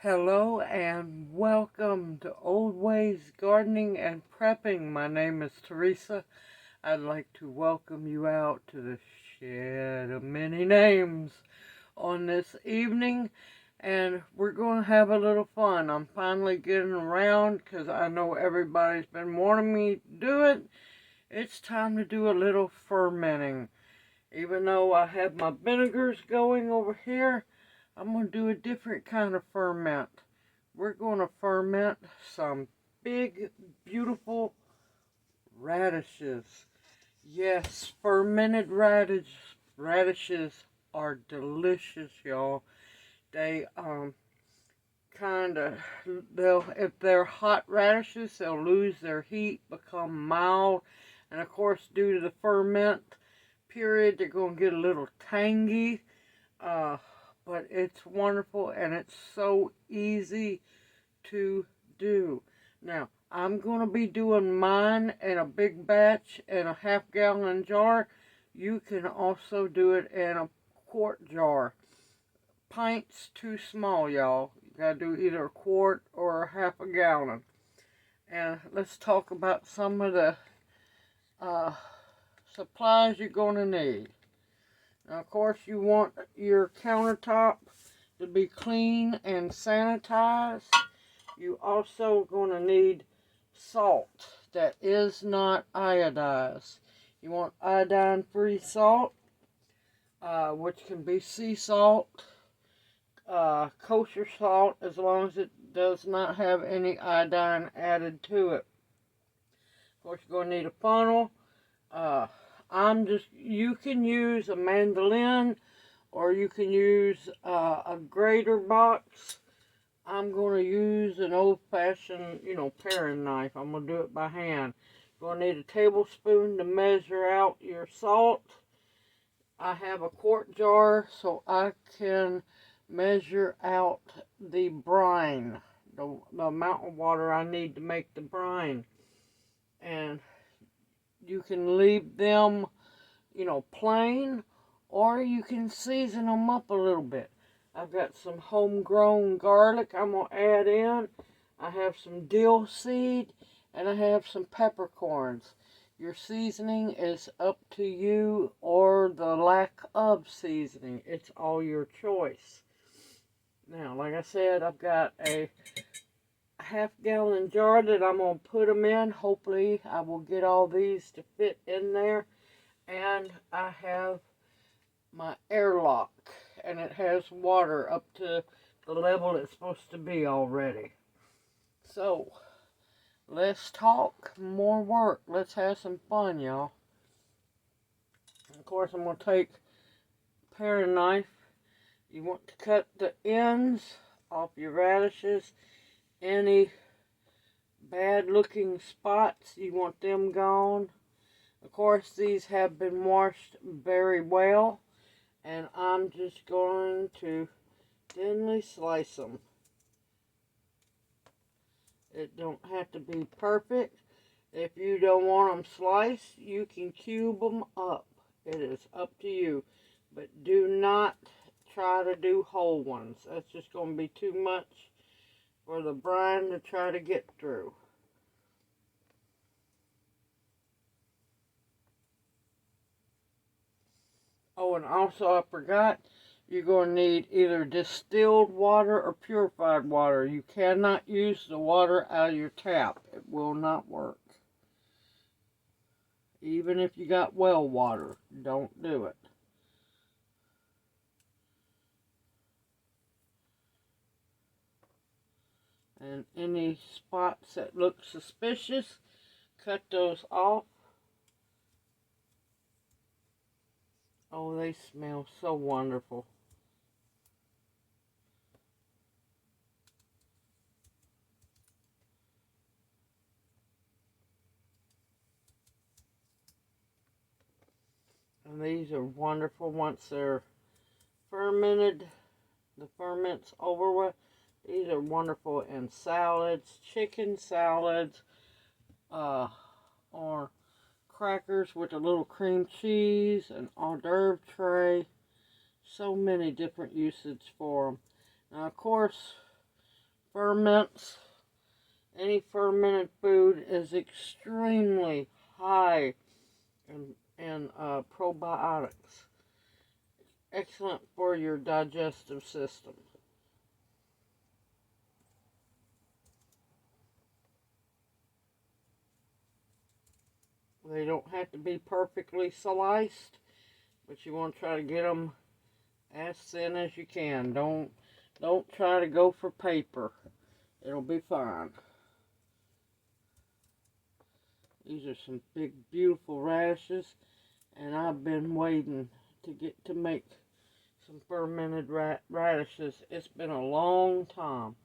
Hello and welcome to Old Ways Gardening and Prepping. My name is Teresa. I'd like to welcome you out to the shed of many names on this evening, and we're going to have a little fun. I'm finally getting around because I know everybody's been wanting me to do it. It's time to do a little fermenting. Even though I have my vinegars going over here, I'm going to do a different kind of ferment. We're going to ferment some big, beautiful radishes. Yes, fermented radishes are delicious, y'all. They if they're hot radishes, they'll lose their heat, become mild, and of course, due to the ferment period, they're going to get a little tangy. But it's wonderful and it's so easy to do. Now, I'm going to be doing mine in a big batch in a half-gallon jar. You can also do it in a quart jar. Pints too small, y'all. You got to do either a quart or a half a gallon. And let's talk about some of the supplies you're going to need. Now, of course, you want your countertop to be clean and sanitized. You also going to need salt that is not iodized. You want iodine-free salt, which can be sea salt, kosher salt, as long as it does not have any iodine added to it. Of course, you're going to need a funnel. You can use a mandolin or you can use a grater box. I'm going to use an old-fashioned, paring knife. I'm going to do it by hand. You're going to need a tablespoon to measure out your salt. I have a quart jar so I can measure out the brine, the amount of water I need to make the brine. And you can leave them, plain, or you can season them up a little bit. I've got some homegrown garlic I'm going to add in. I have some dill seed, and I have some peppercorns. Your seasoning is up to you, or the lack of seasoning. It's all your choice. Now, like I said, I've got a half-gallon jar that I'm going to put them in. Hopefully, I will get all these to fit in there. And I have my airlock, and it has water up to the level it's supposed to be already. So, let's talk more work. Let's have some fun, y'all. Of course, I'm going to take a paring knife. You want to cut the ends off your radishes. Any bad looking spots, you want them gone. Of course, these have been washed very well, and I'm just going to thinly slice them. It don't have to be perfect. If you don't want them sliced, you can cube them up. It is up to you. But do not try to do whole ones. That's just going to be too much for the brine to try to get through. Oh, and also I forgot, you're going to need either distilled water or purified water. You cannot use the water out of your tap. It will not work. Even if you got well water, don't do it. And any spots that look suspicious, cut those off. Oh, they smell so wonderful. And these are wonderful once they're fermented. The ferment's over with. These are wonderful in salads, chicken salads, or crackers with a little cream cheese, an hors d'oeuvre tray. So many different uses for them. Now, of course, ferments, any fermented food is extremely high in probiotics. Excellent for your digestive system. They don't have to be perfectly sliced, but you want to try to get them as thin as you can. Don't try to go for paper. It'll be fine. These are some big, beautiful radishes, and I've been waiting to get to make some fermented radishes. It's been a long time.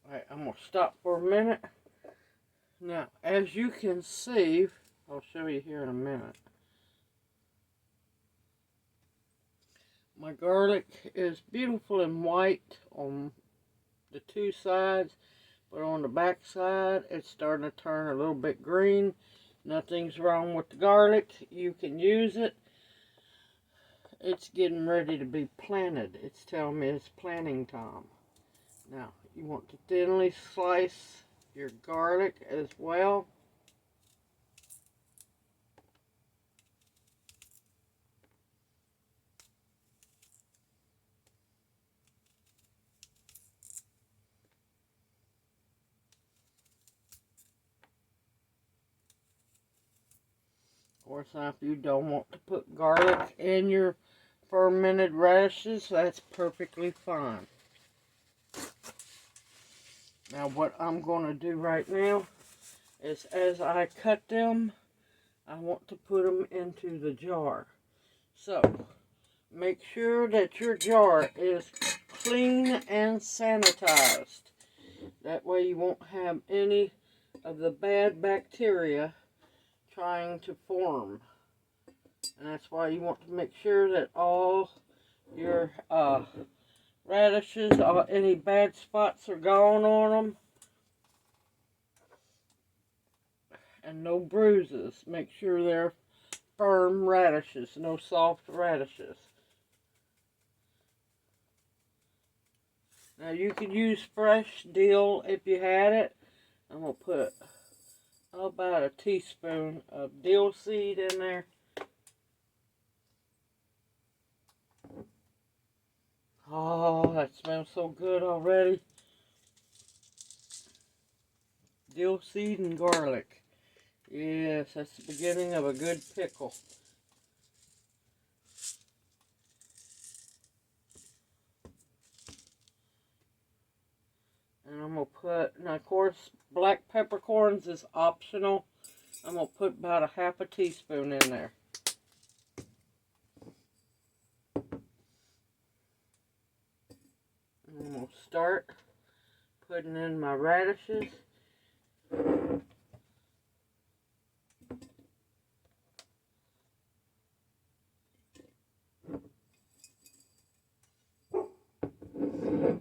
Alright, I'm going to stop for a minute. Now, as you can see, I'll show you here in a minute. My garlic is beautiful and white on the two sides, but on the back side, it's starting to turn a little bit green. Nothing's wrong with the garlic. You can use it. It's getting ready to be planted. It's telling me it's planting time. Now, you want to thinly slice your garlic as well. Of course, now if you don't want to put garlic in your fermented radishes, that's perfectly fine. Now what I'm going to do right now is, as I cut them, I want to put them into the jar. So, make sure that your jar is clean and sanitized. That way you won't have any of the bad bacteria trying to form. And that's why you want to make sure that all your radishes, any bad spots are gone on them. And no bruises. Make sure they're firm radishes, no soft radishes. Now you could use fresh dill if you had it. I'm going to put about a teaspoon of dill seed in there. Oh, that smells so good already. Dill seed and garlic. Yes, that's the beginning of a good pickle. And I'm going to put, now of course, black peppercorns is optional. I'm going to put about a half a teaspoon in there. And I'm going to start putting in my radishes.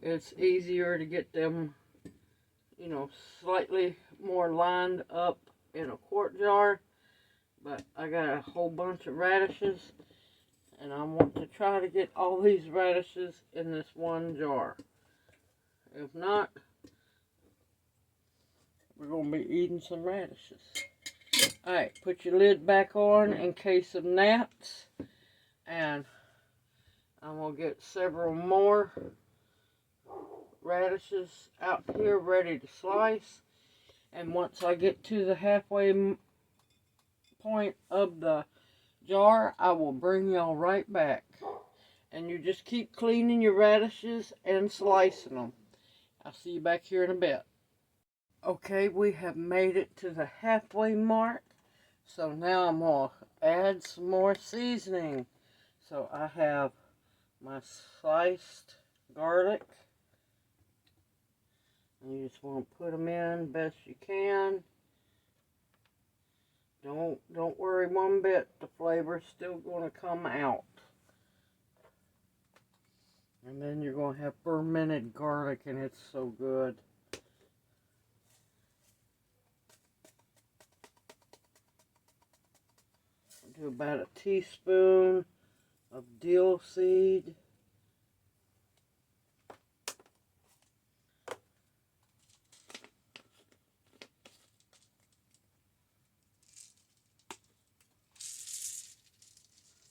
It's easier to get them, you know, slightly more lined up in a quart jar. But I got a whole bunch of radishes, and I want to try to get all these radishes in this one jar. If not, we're going to be eating some radishes. Alright, put your lid back on in case of gnats. And I'm going to get several more radishes out here ready to slice. And once I get to the halfway point of the jar, I will bring y'all right back. And you just keep cleaning your radishes and slicing them. I'll see you back here in a bit. Okay, we have made it to the halfway mark. So now I'm going to add some more seasoning. So I have my sliced garlic. And you just want to put them in best you can. Don't worry one bit. The flavor's still going to come out. And then you're going to have fermented garlic, and it's so good. I'll do about a teaspoon of dill seed.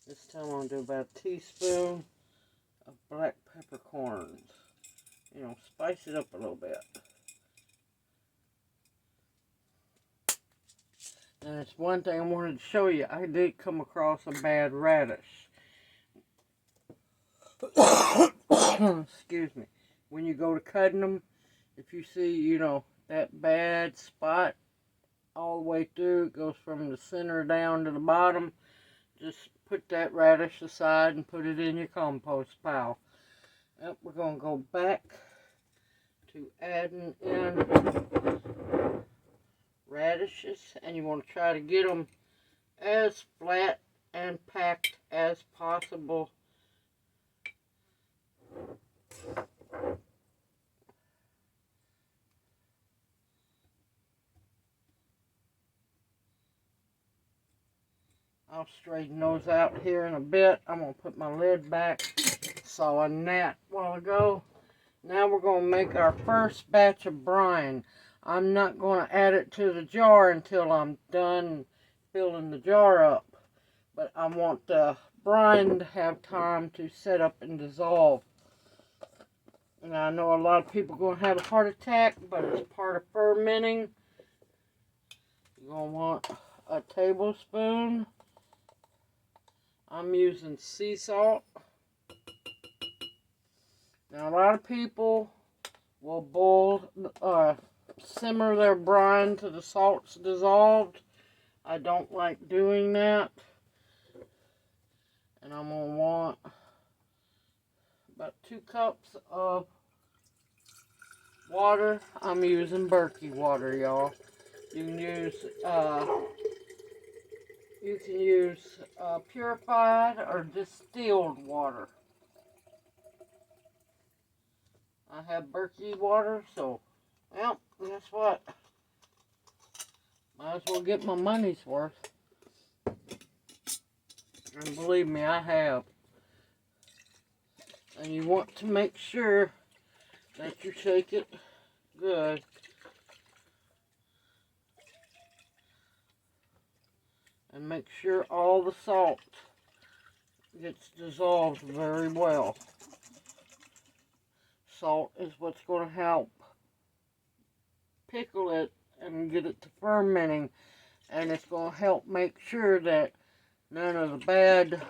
This time I'm going to do about a teaspoon of black peppercorns. You know, spice it up a little bit. And it's one thing I wanted to show you. I did come across a bad radish. Excuse me. When you go to cutting them, if you see, you know, that bad spot all the way through, it goes from the center down to the bottom, just put that radish aside and put it in your compost pile. Yep, we're going to go back to adding in radishes, and you want to try to get them as flat and packed as possible. I'll straighten those out here in a bit. I'm going to put my lid back. Saw a gnat a while ago. Now we're going to make our first batch of brine. I'm not going to add it to the jar until I'm done filling the jar up. But I want the brine to have time to set up and dissolve. And I know a lot of people are going to have a heart attack, but it's part of fermenting. You're going to want a tablespoon. I'm using sea salt. Now a lot of people will simmer their brine till the salt's dissolved. I don't like doing that. And I'm going to want about 2 cups of water. I'm using Berkey water, y'all. You can use purified or distilled water. I have Berkey water, so, well, guess what? Might as well get my money's worth. And believe me, I have. And you want to make sure that you shake it good. And make sure all the salt gets dissolved very well. Salt is what's going to help pickle it and get it to fermenting. And it's going to help make sure that none of the bad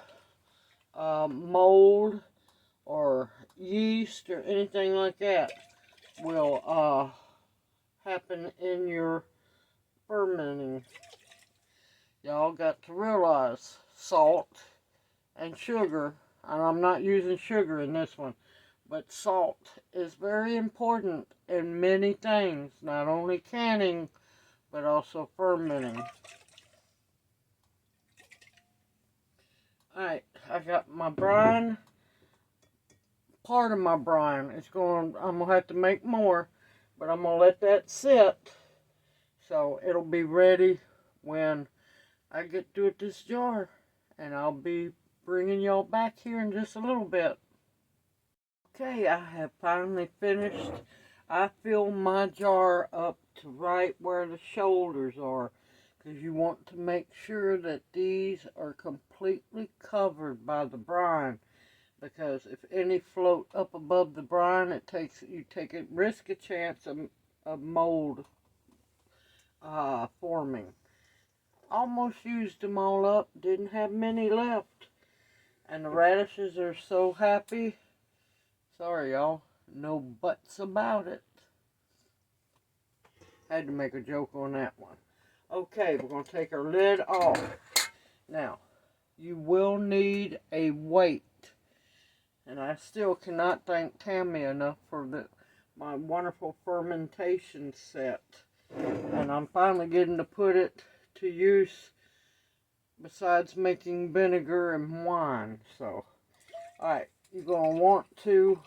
mold or yeast or anything like that will happen in your fermenting. Y'all got to realize salt and sugar, and I'm not using sugar in this one, but salt is very important in many things, not only canning, but also fermenting. Alright, I got my brine. Part of my brine. I'm going to have to make more, but I'm going to let that sit so it'll be ready when I get through with this jar. And I'll be bringing y'all back here in just a little bit. Okay, I have finally finished. I fill my jar up to right where the shoulders are, because you want to make sure that these are completely covered by the brine. Because if any float up above the brine, risk a chance of mold forming. Almost used them all up, didn't have many left. And the radishes are so happy. Sorry, y'all. No buts about it. Had to make a joke on that one. Okay, we're going to take our lid off. Now, you will need a weight. And I still cannot thank Tammy enough for my wonderful fermentation set. And I'm finally getting to put it to use besides making vinegar and wine. So, alright, you're going to want to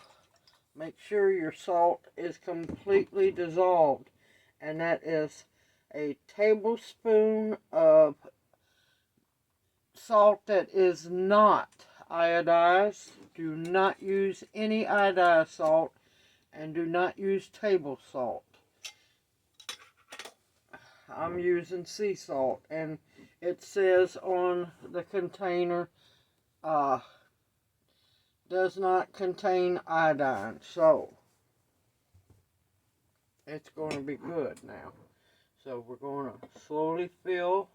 make sure your salt is completely dissolved. And that is a tablespoon of salt that is not iodized. Do not use any iodized salt, and do not use table salt. I'm using sea salt, and it says on the container does not contain iodine, so it's going to be good now. So we're going to slowly fill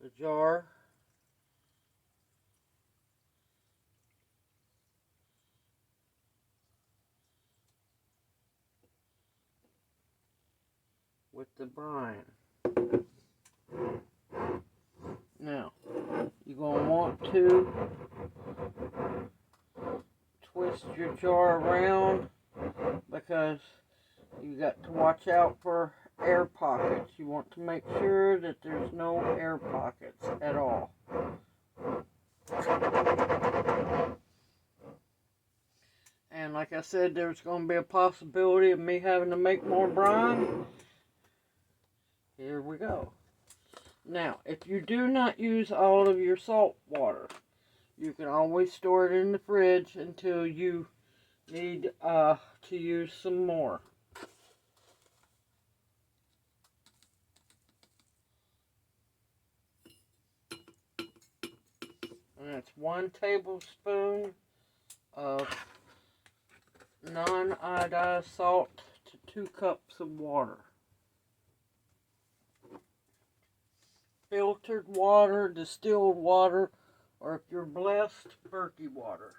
the jar. With the brine. Now, you're going to want to twist your jar around because you got to watch out for air pockets. You want to make sure that there's no air pockets at all. And like I said, there's going to be a possibility of me having to make more brine. Here we go. Now, if you do not use all of your salt water, you can always store it in the fridge until you need to use some more. And that's 1 tablespoon of non-iodized salt to 2 cups of water. Filtered water, distilled water, or if you're blessed, Berkey water.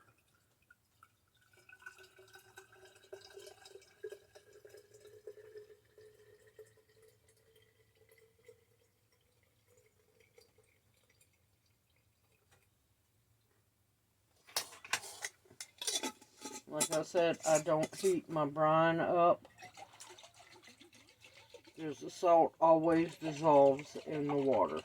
Like I said, I don't heat my brine up, because the salt always dissolves in the water.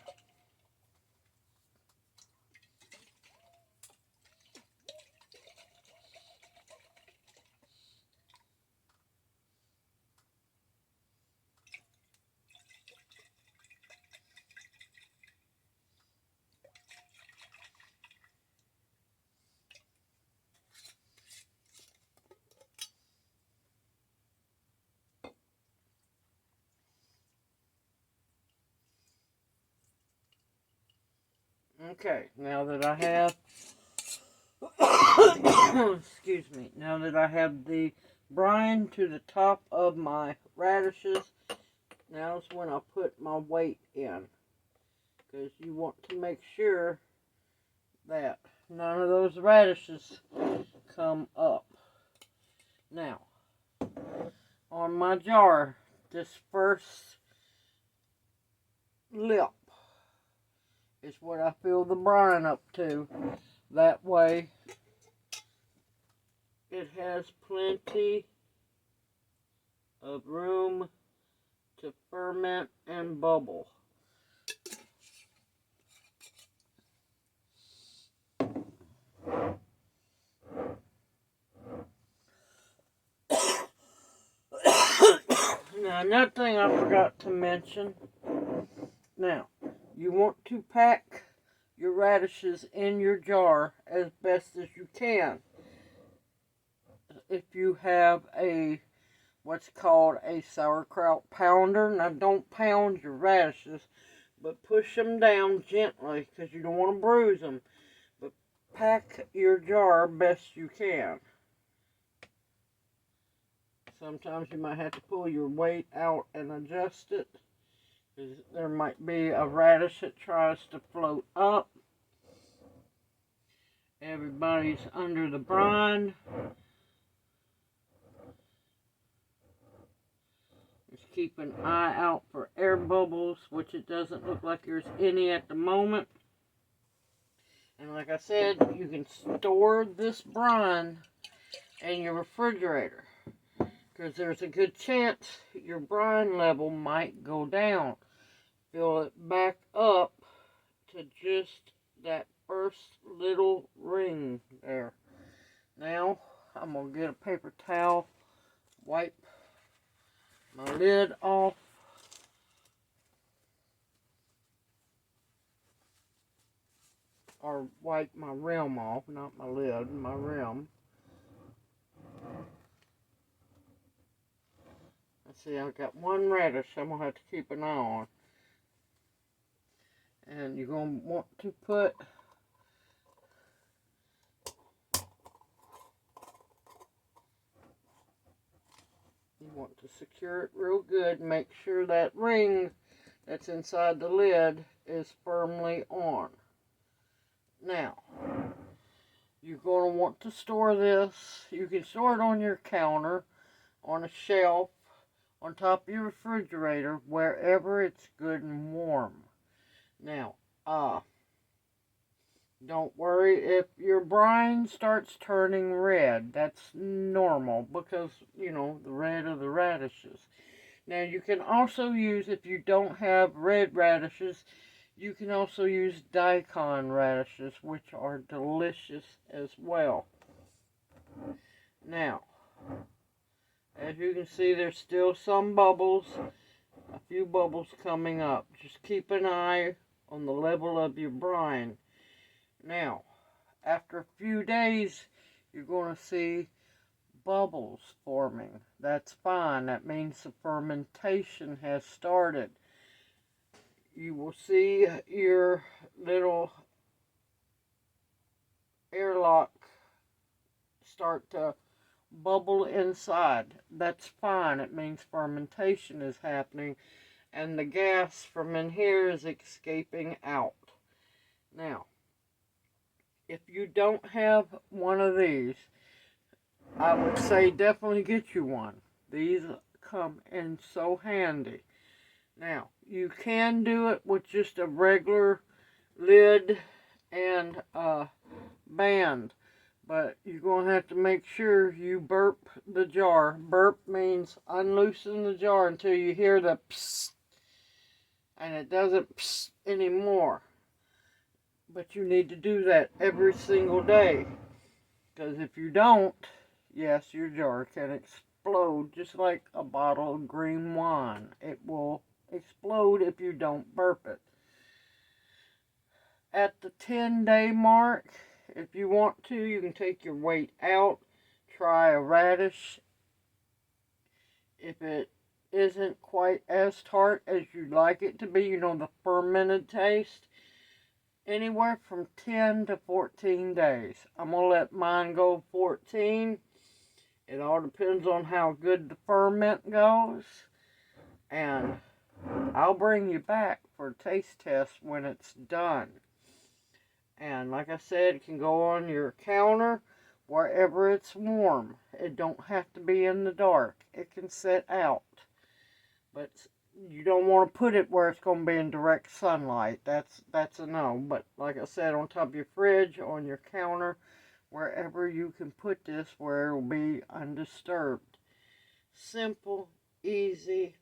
Okay, now that I have, excuse me, now that I have the brine to the top of my radishes, now is when I put my weight in. Because you want to make sure that none of those radishes come up. Now, on my jar, this first lip is what I fill the brine up to. That way, it has plenty of room to ferment and bubble. Now, another thing I forgot to mention. Now, you want to pack your radishes in your jar as best as you can. If you have what's called a sauerkraut pounder, now don't pound your radishes, but push them down gently because you don't want to bruise them. But pack your jar best you can. Sometimes you might have to pull your weight out and adjust it. There might be a radish that tries to float up. Everybody's under the brine. Just keep an eye out for air bubbles, which it doesn't look like there's any at the moment. And like I said, you can store this brine in your refrigerator. because there's a good chance your brine level might go down. Fill it back up to just that first little ring there. Now, I'm going to get a paper towel, wipe my lid off. Or wipe my rim off, not my lid, my rim. Let's see, I've got one radish I'm going to have to keep an eye on. And you're going to want to put you want to secure it real good. Make sure that ring that's inside the lid is firmly on. Now, you're going to want to store this. You can store it on your counter, on a shelf, on top of your refrigerator, wherever it's good and warm. Now, don't worry if your brine starts turning red. That's normal because, you know, the red of the radishes. Now, you can also use, if you don't have red radishes, you can also use daikon radishes, which are delicious as well. Now, as you can see, there's still some bubbles, a few bubbles coming up. Just keep an eye on the level of your brine. Now, after a few days, you're going to see bubbles forming. That's fine. That means the fermentation has started. You will see your little airlock start to bubble inside. That's fine. It means fermentation is happening and the gas from in here is escaping out. Now, if you don't have one of these, I would say definitely get you one. These come in so handy. Now, you can do it with just a regular lid and a band, but you're going to have to make sure you burp the jar. Burp means unloosen the jar until you hear the psst, and it doesn't psst anymore. But you need to do that every single day, because if you don't, yes, your jar can explode just like a bottle of green wine. It will explode if you don't burp it. At the 10-day mark, if you want to, you can take your weight out, try a radish. If it isn't quite as tart as you'd like it to be, you know, the fermented taste, anywhere from 10 to 14 days. I'm going to let mine go 14. It all depends on how good the ferment goes. And I'll bring you back for a taste test when it's done. And like I said, it can go on your counter wherever it's warm. It don't have to be in the dark. It can sit out. But you don't want to put it where it's going to be in direct sunlight. That's a no. But like I said, on top of your fridge, on your counter, wherever you can put this where it will be undisturbed. Simple, easy,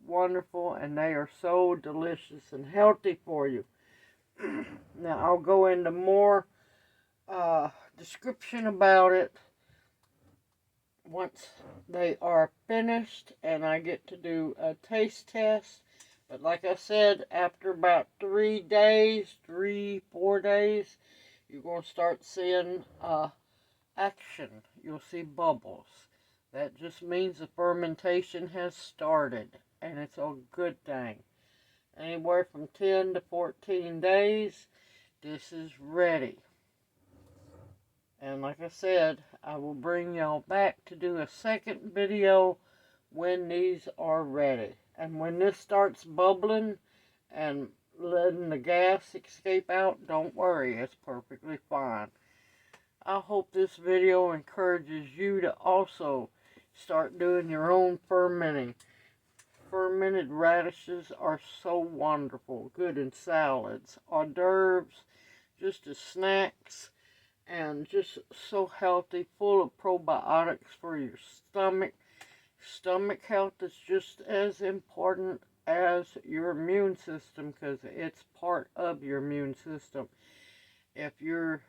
wonderful, and they are so delicious and healthy for you. Now I'll go into more description about it once they are finished and I get to do a taste test. But like I said, after about 3 days, 4 days, you're going to start seeing action. You'll see bubbles. That just means the fermentation has started, and it's a good thing. Anywhere from 10 to 14 days, this is ready. And like I said, I will bring y'all back to do a second video when these are ready. And when this starts bubbling and letting the gas escape out, don't worry, it's perfectly fine. I hope this video encourages you to also start doing your own fermenting. Fermented radishes are so wonderful, good in salads, hors d'oeuvres, just as snacks, and just so healthy, full of probiotics for your stomach. Stomach health is just as important as your immune system because it's part of your immune system. If your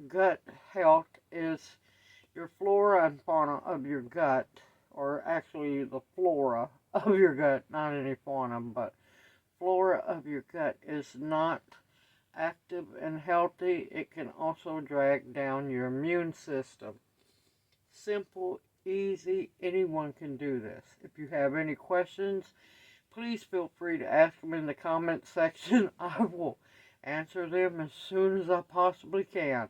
gut health is your flora and fauna of your gut, or actually the flora of your gut, not any fauna, but flora of your gut is not active and healthy, it can also drag down your immune system. Simple, easy, anyone can do this. If you have any questions, please feel free to ask them in the comment section. I will answer them as soon as I possibly can.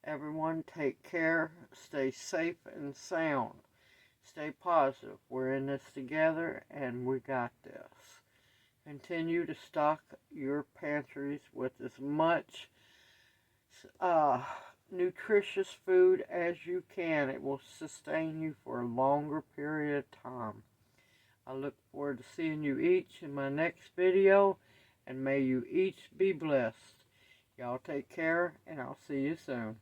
Everyone take care, stay safe and sound. Stay positive. We're in this together and we got this. Continue to stock your pantries with as much nutritious food as you can. It will sustain you for a longer period of time. I look forward to seeing you each in my next video, and may you each be blessed. Y'all take care, and I'll see you soon.